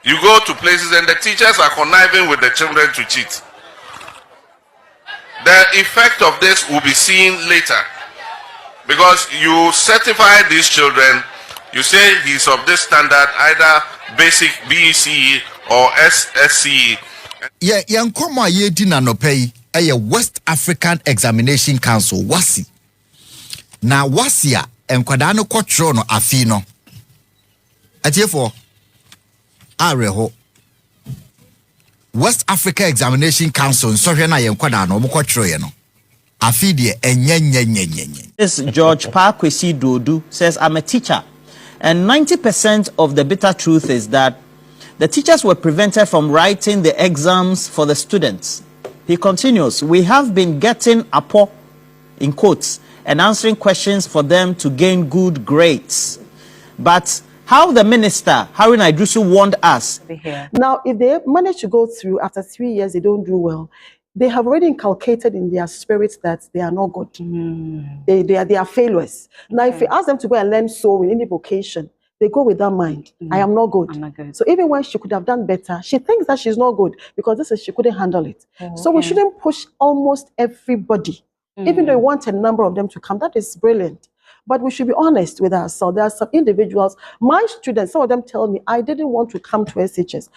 You go to places and the teachers are conniving with the children to cheat. The effect of this will be seen later, because you certify these children, you say he's of this standard, either basic BECE or SSCE. Yeah, yankoma ye di na nopei a West African Examination Council wasi. Na wasi a enkwada no kwotro no afi no. Atiefo areho West Africa Examination Council nsohwe na yenkwada no kwotro ye no. Afi de enyenyenyenyenyen. This George Parkwesi Dodu says, I'm a teacher, and 90% of the bitter truth is that the teachers were prevented from writing the exams for the students. He continues, we have been getting apo, in quotes, and answering questions for them to gain good grades. But how the minister, Harry Naidrusu, warned us. Now, if they manage to go through, after 3 years, they don't do well, they have already inculcated in their spirits that they are not good. They are failures. Now, if you ask them to go and learn sewing, any vocation, they go with that mind. I am not good. I'm not good. So even when she could have done better, she thinks that she's not good because she couldn't handle it. So we shouldn't push almost everybody, even though we want a number of them to come. That is brilliant. But we should be honest with ourselves. There are some individuals, my students, some of them tell me, I didn't want to come to SHS.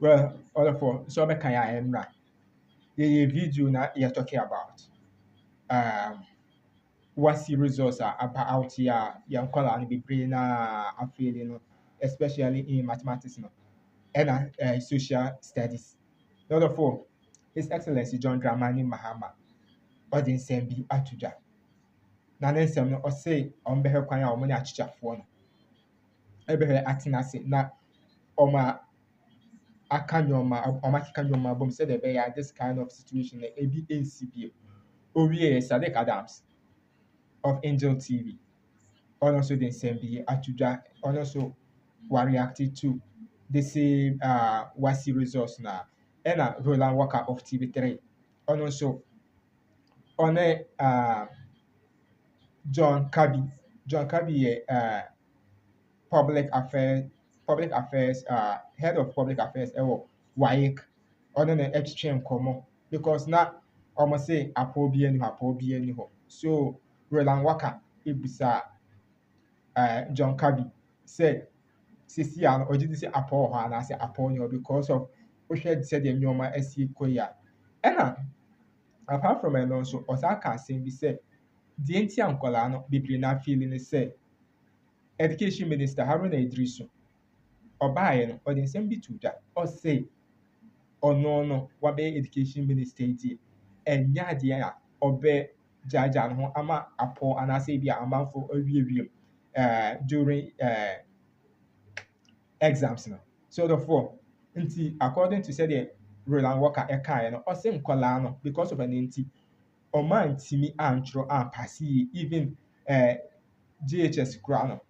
Well, all of all, so I am right. The video now you're talking about, what's the results are about out here, young color and be brain are feeling, especially in mathematics and social studies. Number 4, His Excellency John Dramani Mahama, audience be atuja. Nanen sem no say on be kwan a omo ne achichafo no. Ebe he atenase na oma akanyoma bom said there this kind of situation ebi ACB. Owie Saddick Adams of Angel TV. Also the same be atuja also were reacted to the same wasi results na and Roland Walker of TV3. Also on John Kabi public affairs head of public affairs WAEC on an exchange common because now almost say apo bi any ho. So Roland Walker ibisa John Kabi said sisi an oji say apo ho and say apo nyo because of we said the nyoma esi koya. And apart from it also Osaka saying be said the enti ankola no bibiri na feeling say Education Minister Haruna Idrisu Obaye no odi nsem bi tuja o say ono wabe education minister ti enya ade a obe jaja no ama apo anase bi amanfo awiewiem during exams no. So therefore nti according to say the Roland Walker ekae no o say nkola no because of an nti o man timi antro ampasi even GHS kura no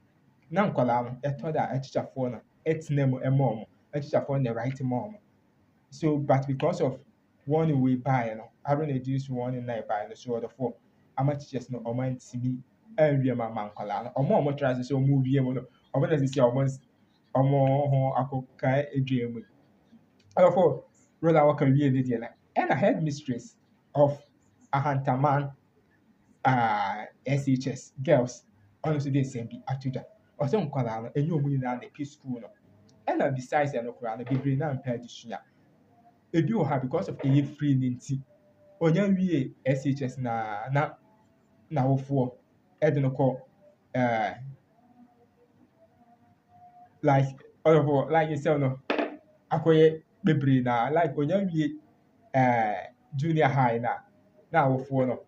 na nkwala no etoda achichafo no etinem emom achichafo no right mom. So but because of one way buy no having reduced one in night buy no so the four ama teachers no oman timi anwie mama nkwala no omo try say omo wie mo no omo na say omo ho akoka edwemu. Therefore Roland Walker wie ne die na and a headmistress of Ahantaman SHS girls honestly they same be atuda also nkwala no enye omu nyina na school no and besides no kwala no bebre na mpa adisua ebi o ha because of a free ninti onya wie SHS na wofo ede no call like all of like yourself no akoye bebre na like onya wie junior high na wofo no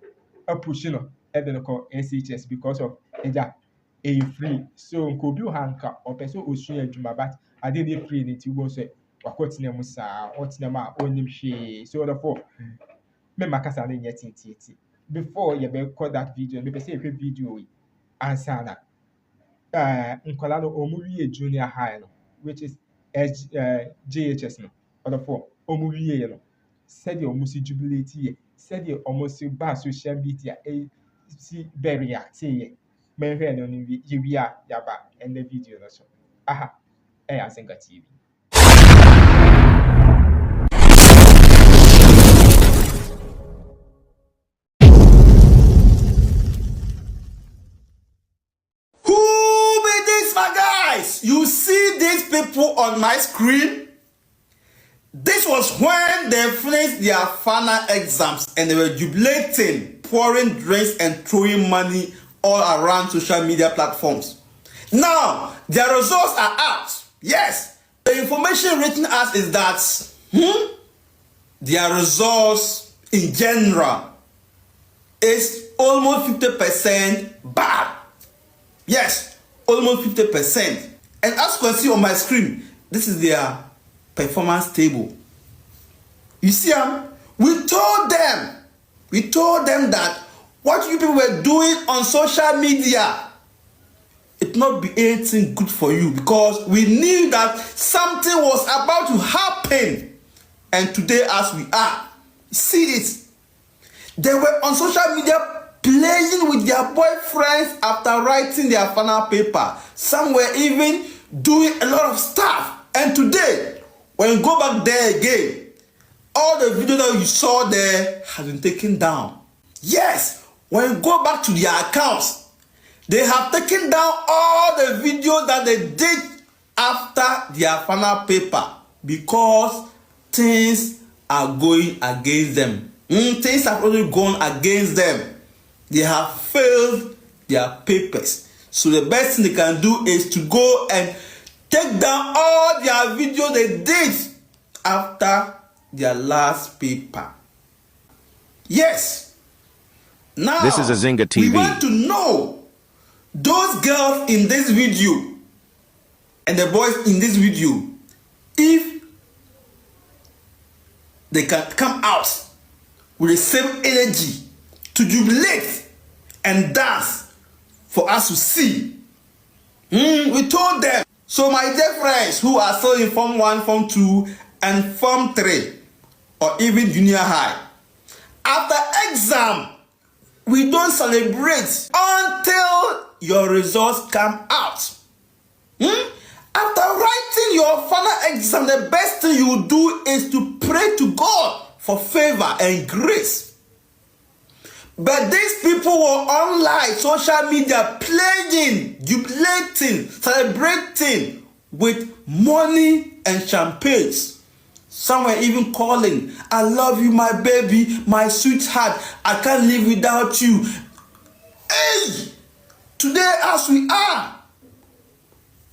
a push no ede no call SHS because of eja a free so nkobi o hanka o person osua adwuma but ade dey free ni ti go say wakotina mu saa otina ma onim hwe so therefore me makasa na nya titi before you be call that video me say hwe video yi answer na nkola no omu wie junior high no which is JHS no therefore omu wie no said omu si jubilate ye said omu si ba social media si very active menhwe no ni yewia yaba and the video no so aha Asinga TV. Who be this, my guys? You see these people on my screen? This was when they finished their final exams and they were jubilating, pouring drinks and throwing money all around social media platforms. Now, their results are out. Yes, the information written us is that their results in general is almost 50% bad. Yes, almost 50%. And as you can see on my screen, this is their performance table. You see, we told them that what you people were doing on social media, it not be anything good for you, because we knew that something was about to happen. And today, as we are, see it. They were on social media playing with their boyfriends after writing their final paper. Some were even doing a lot of stuff. And today, when you go back there again, all the video that you saw there has been taken down. Yes, when you go back to their accounts, they have taken down all the videos that they did after their final paper, because things are going against them. Things have already gone against them. They have failed their papers. So the best thing they can do is to go and take down all their videos they did after their last paper. Yes. Now, this is Azinga TV. We want to know those girls in this video and the boys in this video, if they can come out with the same energy to jubilate and dance for us to see. We told them. So my dear friends who are still in Form 1, Form 2, and Form 3, or even junior high, after exam, we don't celebrate until your results come out. After writing your final exam, the best thing you do is to pray to God for favor and grace. But these people were online, social media, playing, jubilating, celebrating with money and champagnes. Some were even calling, "I love you, my baby, my sweetheart. I can't live without you." Hey! Today, as we are,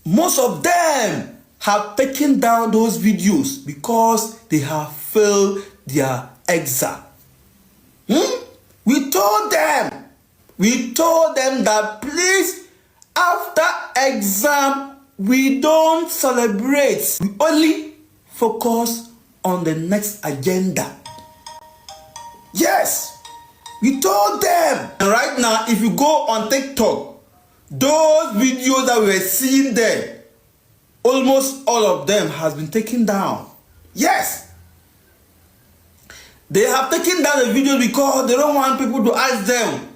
most of them have taken down those videos because they have failed their exam. We told them that please, after exam, we don't celebrate. We only focus on the next agenda. Yes, we told them. And right now, if you go on TikTok, those videos that we were seeing there, almost all of them has been taken down. Yes. They have taken down the videos because they don't want people to ask them,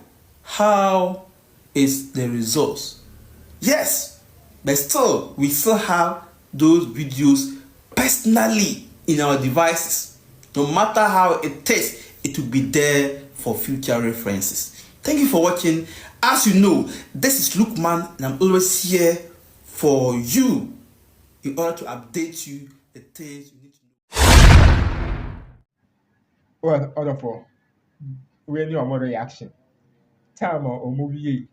how is the results? Yes, but still, we still have those videos personally in our devices. No matter how it is, it will be there for future references. Thank you for watching. As you know, this is Lukman, and I'm always here for you in order to update you the things you need to know. Well, other for when you are more reaction. Time or movie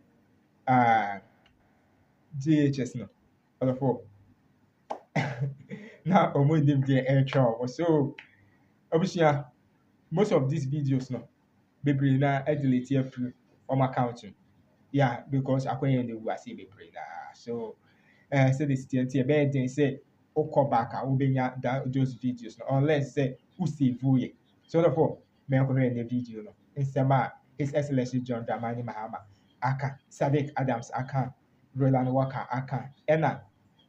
GHS no. Other for now or them get air travel. So obviously most of these videos no baby na delete here free on my account. Yeah, because I can't do what I say baby na. So say this TNT bad then say oko back those videos no, unless say who save you. So therefore, me ko the video no. Insema His Excellency John Dramani Mahama aka Saddick Adams aka Roland Walker aka Ena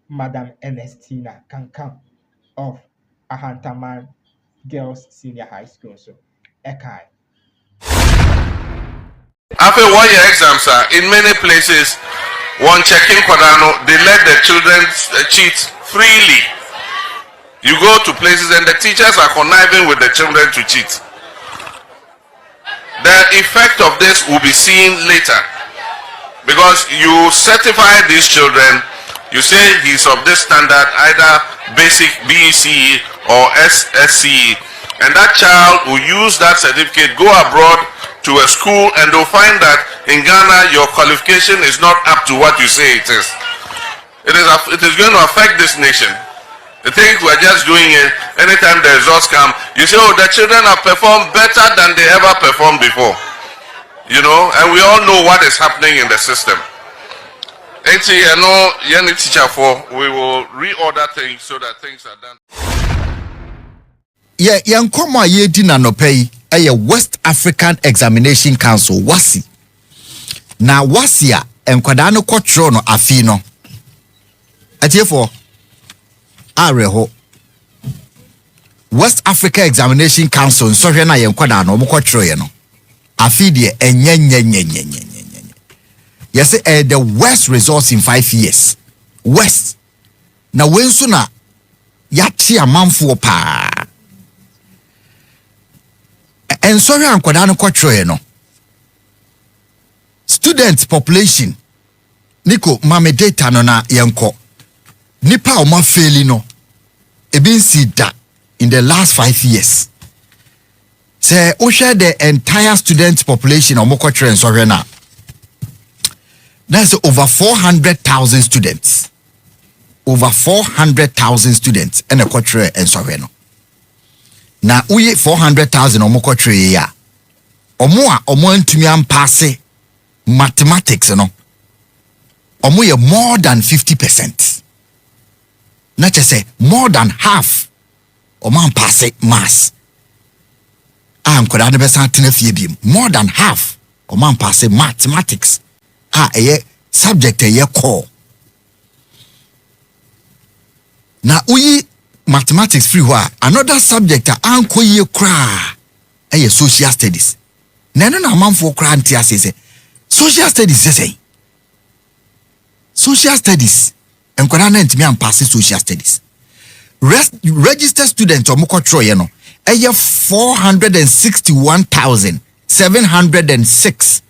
Madam Ernestina Kankan of Ahantaman Girls Senior High School. So Ekai. After 1 year exams are in many places, one checking Quadano, they let the children cheat freely. You go to places and the teachers are conniving with the children to cheat. The effect of this will be seen later, because you certify these children, you say he's of this standard, either basic BECE or SSCE, and that child will use that certificate, go abroad to a school, and they'll find that in Ghana your qualification is not up to what you say it is. It is going to affect this nation. The things we're just doing it, anytime the results come, you say, oh, the children have performed better than they ever performed before. You know, and we all know what is happening in the system. Actually, I know any teacher for, we will reorder things so that things are done. Yeah, yankoma ye di na nopei West African Examination Council WASI. Na WASI a enkwada no kwotro no afi no. Atiefo areho West Africa Examination Council nsohwe na yenkwada no omokwotro ye no. Afi de enyenyenyenyenyenyenyenye. Yes, the worst results in 5 years. West. Na wensu na yachi amanfo pa. And sorry, I'm no. Student population. Niko mame data no na yanko. Nipa oma faili no. Ebin si da in the last 5 years. Say, share the entire student population of Mokotro and sorry na. That's over 400,000 students. Over 400,000 students and a Kotre and sorry no. Na uye 400,000 omokotre ya. Omo ntumi ampase mathematics no. Omo ye more than 50%. Na say more than half omo ampase maths. Koda ne besa tena fie biem. More than half omo ampase mathematics. Eye subject eye core. Na uyi mathematics free wa another subject anko ye kra social studies. Neno na manfo kra ntia say social studies say. Social studies enkwara na ntimi ampase social studies. Registered students omukotro ye no 461,706.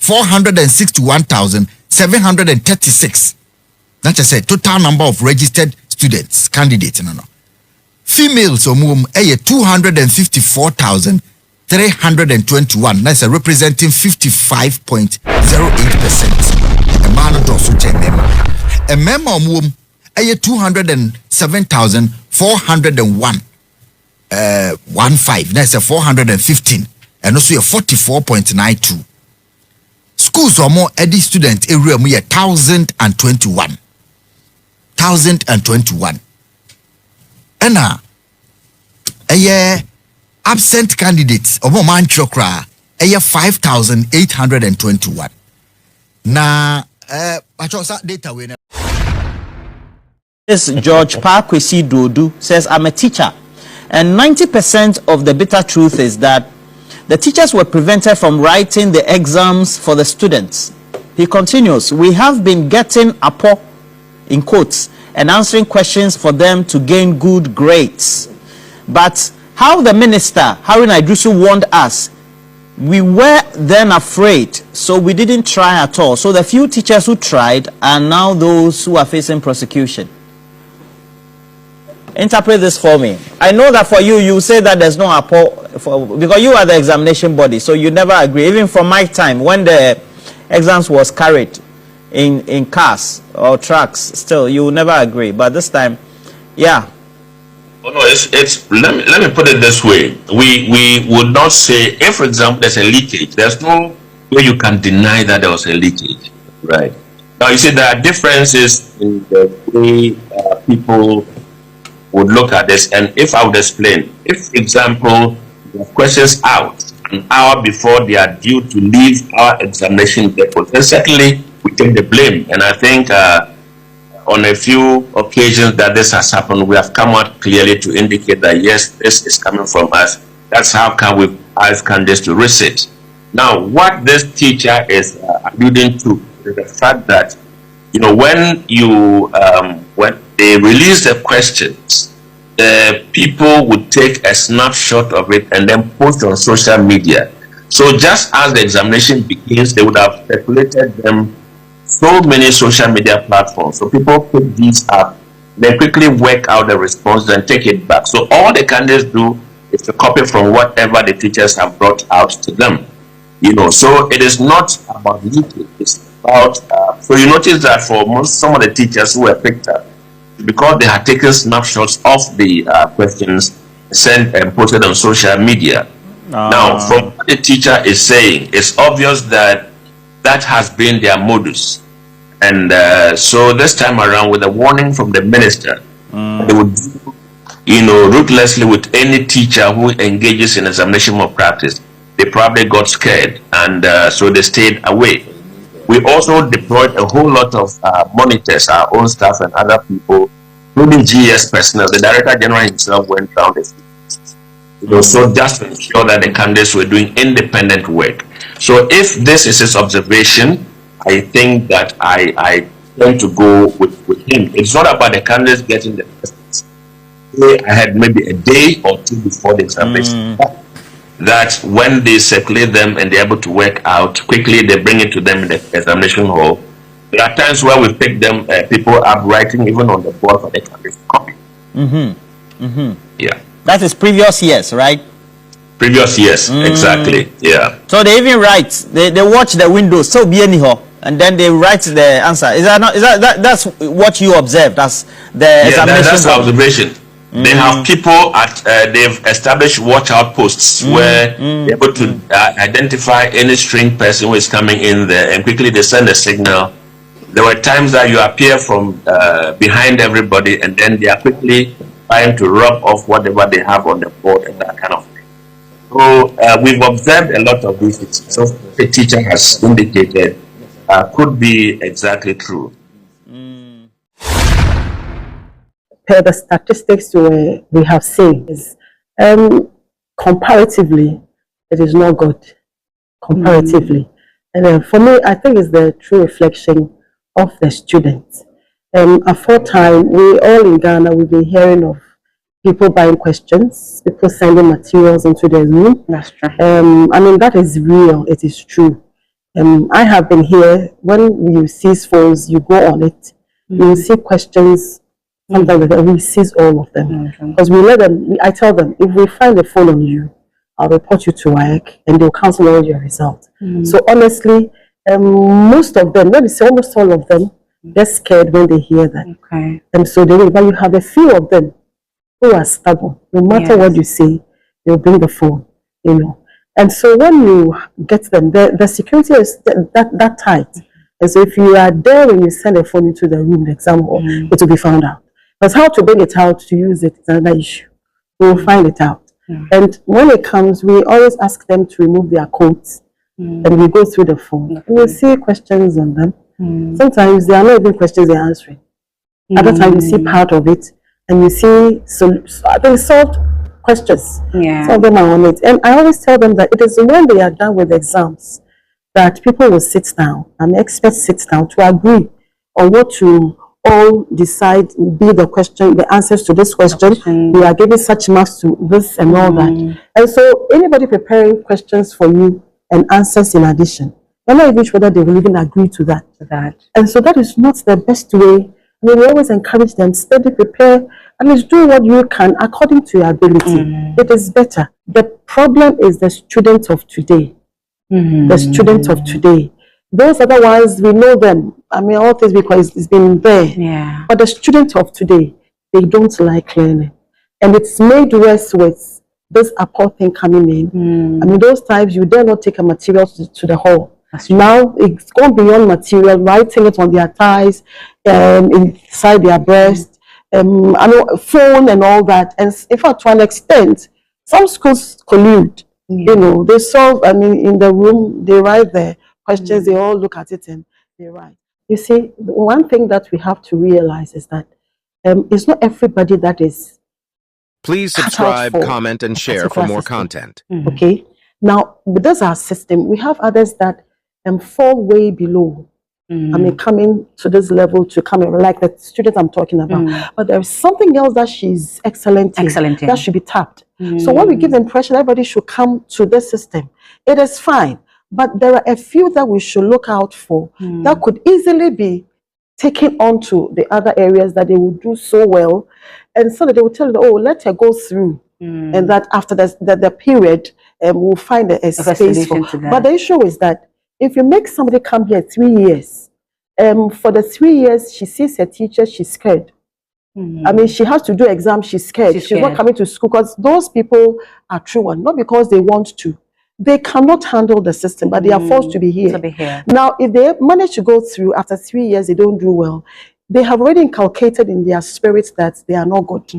461,736. That's just a total number of registered students, candidates, no. Females omum 254,321. That's a representing 55.08%. A man does a member omum 207,401. 15. That's a 415. And also a 44.92. Schools or more edi student area mu 1,021. 1,021. Ena absent candidates or more man chokra 5,821. Na achosa data we. This George Parkwesi Dodu says, I'm a teacher, and 90% of the bitter truth is that the teachers were prevented from writing the exams for the students. He continues, we have been getting apo in quotes and answering questions for them to gain good grades. But how the minister, Harun Idrisu, warned us, we were then afraid, so we didn't try at all. So the few teachers who tried are now those who are facing prosecution. Interpret this for me. I know that for you, you say that there's no apport because you are the examination body, so you never agree. Even from my time, when the exams was carried in cars or trucks, still you never agree. But this time, yeah. Oh no, it's let me put it this way. We would not say if, for example, there's a leakage. There's no way you can deny that there was a leakage, right? Now you see there are differences in the way people would look at this, and if I would explain, if, for example, the questions out an hour before they are due to leave our examination depot, then certainly we take the blame. And I think on a few occasions that this has happened, we have come out clearly to indicate that yes, this is coming from us. That's how can we ask candidates to resit. Now, what this teacher is alluding to is the fact that, you know, when you when they release the questions, the people would take a snapshot of it and then post on social media. So just as the examination begins, they would have circulated them so many social media platforms. So people pick these up, they quickly work out the responses and take it back. So all the candidates do is to copy from whatever the teachers have brought out to them. So it is not about leakage. It's about so you notice that for some of the teachers who were picked up, because they had taken snapshots of the questions sent and posted on social media. Now, from what the teacher is saying, it's obvious that that has been their modus. And so this time around, with a warning from the minister, they would deal, ruthlessly with any teacher who engages in examination malpractice. They probably got scared, and so they stayed away. We also deployed a whole lot of monitors, our own staff and other people, including GS personnel. The Director General himself went down the field. So just to ensure that the candidates were doing independent work. So if this is his observation, I think that I tend to go with him. It's not about the candidates getting the questions. I had maybe a day or two before the examination. That when they circulate them and they're able to work out quickly, they bring it to them in the examination hall. There are times where we pick them, people up writing even on the board for the candidate copy. Yeah. That is previous years, right? Previous years, exactly. Yeah. So they even write. They watch the windows. So be anyhow, and then they write the answer. Is that not? That's what you observed as the examination? That's the observation. They have people they've established watch out posts where they're able to identify any strange person who is coming in there, and quickly they send a signal. There were times that you appear from behind everybody, and then they are quickly trying to rub off whatever they have on the board and that kind of thing. So we've observed a lot of these things. So the teacher has indicated could be exactly true. Per the statistics we have seen, is comparatively, it is not good. Comparatively. And for me, I think it's the true reflection of the students. Aforetime, we all in Ghana, we've been hearing of people buying questions, people sending materials into the room. That's true. I mean, that is real. It is true. I have been here. When you seize phones, you go on it. You will see questions. Sometimes we seize all of them because we let them. I tell them, if we find a phone on you, I'll report you to WAEC and they'll cancel all your results. So honestly, most of them, let me say almost all of them, they're scared when they hear that. Okay. And so they will. But you have a few of them who are stubborn. No matter what you say, they'll bring the phone. And so when you get them, the security is that tight. And so if you are there when you send a phone into the room, the exam hall, it will be found out. But how to bring it out, to use it, is another issue. We will find it out. And when it comes, we always ask them to remove their coats. And we go through the phone. We'll see questions on them. Sometimes they are not even questions they're answering. Other times you see part of it, and you see they solved questions. Some of them are on it. And I always tell them that it is when they are done with exams that people will sit down, and experts sit down to agree on what to all decide will be the answers to this question. We are giving such marks to this and all that. And so anybody preparing questions for you and answers in addition, you're not even sure whether they will even agree to that. And so that is not the best way. I mean, we always encourage them, study, prepare, and just do what you can according to your ability. It is better. The problem is the students of today. The students of today. Those otherwise, we know them. I mean, all things because it's been there. But the students of today, they don't like learning. And it's made worse with this Apple thing coming in. I mean, those times you dare not take a material to the hall. Now it's gone beyond material, writing it on their thighs, inside their breast, I know, phone and all that. And in fact, to an extent, some schools collude. They solve, I mean, in the room, they write their questions, they all look at it and they write. You see, one thing that we have to realize is that it's not everybody that is. Please subscribe, comment, and share for more content. Okay. Now, with this our system, we have others that fall way below I mean, coming to this level to come in, like the student I'm talking about. But there's something else that she's excellent in. That should be tapped. So when we give the impression everybody should come to this system, it is fine. But there are a few that we should look out for that could easily be taken on to the other areas that they will do so well. And so that they will tell you, oh, let her go through. And that after the period, we'll find a space for. But the issue is that if you make somebody come here 3 years, for the 3 years she sees her teacher, she's scared. I mean, she has to do exams, she's scared. She's not coming to school because those people are true one, not because they want to. They cannot handle the system, but they are forced to be here. Now, if they manage to go through after 3 years, they don't do well. They have already inculcated in their spirits that they are not good.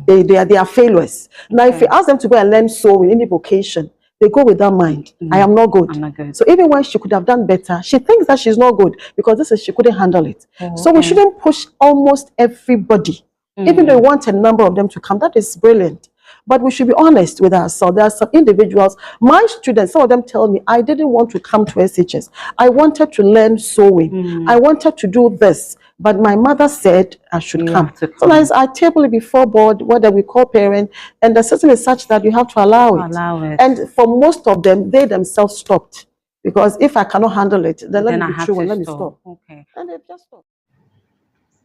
They are failures. Now, if you ask them to go and learn sewing, any vocation, they go with that mind. I am not good. So even when she could have done better, she thinks that she's not good because she couldn't handle it. So we shouldn't push almost everybody, even though we want a number of them to come. That is brilliant. But we should be honest with ourselves. There are some individuals, my students, some of them tell me, I didn't want to come to SHS. I wanted to learn sewing. I wanted to do this. But my mother said I should come. Sometimes I table it before board, whether we call parent, and the system is such that you have to allow it. And for most of them, they themselves stopped. Because if I cannot handle it, then let me be true and let me stop. And they've just stopped.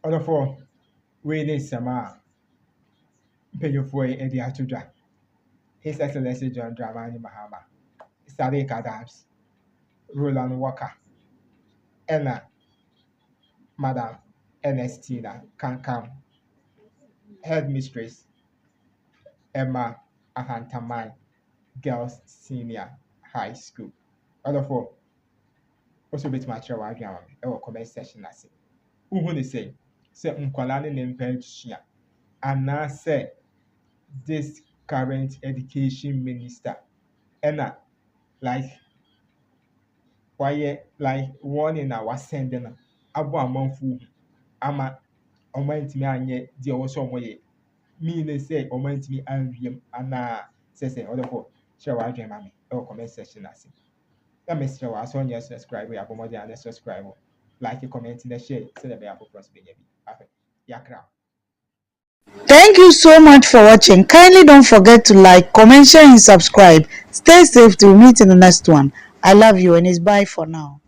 Other four, we need some Payofway Eddie Atuja. His Excellency John Dramani Mahama, Saddick Adams, Roland Walker, Anna, Madam Ernestina Kankam, Headmistress Emma Ahantamai, Girls Senior High School. Other four, also bit much our grammar, our comment session. I say, who would say, Mkolani Nempelchia, and now say, this current education minister, Anna, like, why, like, one in our sending a month. Ama ɔmantimi anyɛ deɛ ɔwɔ sɛ ɔmɔyɛ mean say ɔmantimi anwiem anaa sɛ ɔdɔfo kyerɛ w'adwene ma me ɛwɔ comment section ase na mesrɛ wɔ asɛ ɔnyɛ subscribe yɛ abɔmmɔden a subscribe like comment na share sɛdeɛ ɛbɛyɛ afoforɔ so bɛnya bi afɛ yakra. Thank you so much for watching. Kindly don't forget to like, comment, share and subscribe. Stay safe till we meet in the next one. I love you and it's bye for now.